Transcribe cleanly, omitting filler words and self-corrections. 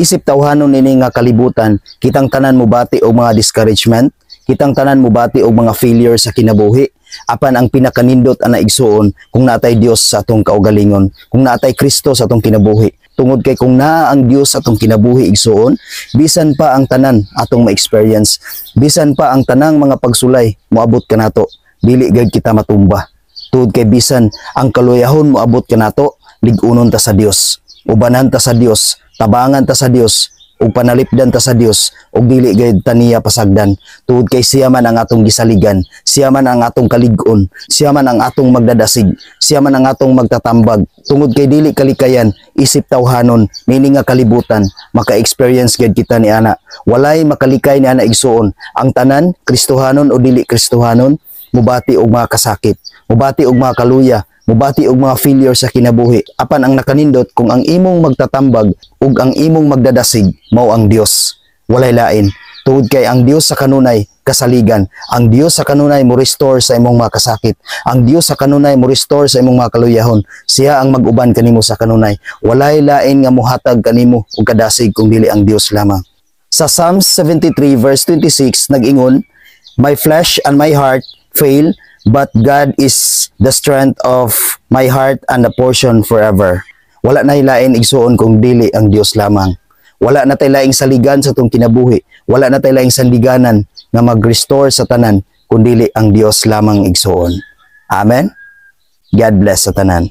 isip tawhanon nini nga kalibutan, kitang tanan mobati og mga discouragement, kitang tanan mobati og mga failure sa kinabuhi. Apan ang pinakanindot ana igsuon kung naatay Dios sa atong kaugalingon, kung naatay Kristo sa atong kinabuhi. Tungod kay kung naa ang Dios sa atong kinabuhi igsuon, bisan pa ang tanan atong ma-experience, bisan pa ang tanang mga pagsulay moabot kanato, dili gayud kita matumba. Tungod kay bisan ang kaluyahon moabot kanato, lig-unon ta sa Dios, ubanan ta sa Dios, tabangan ta sa Dios, ug panalipdan ta sa Dios, ug dili gayud taniya pasagdan. Tungod kay siya man ang atong gisaligan, siya man ang atong kalig-on, siya man ang atong magdadasig, siya man ang atong magtatambag. Tungod kay dili kalikayan, isip tawhanon nini nga kalibutan, maka-experience gayud kita ni ana. Walay makalikay ni ana igsuon, ang tanan Kristohanon o dili Kristohanon, mubati og mga kasakit, mubati og mga kaluya, mubati og mga failure sa kinabuhi. Apan ang nakanindot kung ang imong magtatambag ug ang imong magdadasig mao ang Dios, walay lain. Tungod kay ang Dios sa kanunay kasaligan, ang Dios sa kanunay mo restore sa imong mga kasakit, ang Dios sa kanunay mo restore sa imong mga kaluyahon. Siya ang mag-uban kanimo sa kanunay, walay lain nga mohatag kanimo og kadasig kung dili ang Dios lamang. Sa Psalms 73 verse 26 nag-ingon, "My flesh and my heart fail, but God is the strength of my heart and a portion forever." Wala na lain igsuon kung dili ang Dios lamang. Wala na tay laing saligan sa tong kinabuhi. Wala na tay laing sandiganan nga mag-restore sa tanan kung dili ang Dios lamang igsuon. Amen. God bless sa tanan.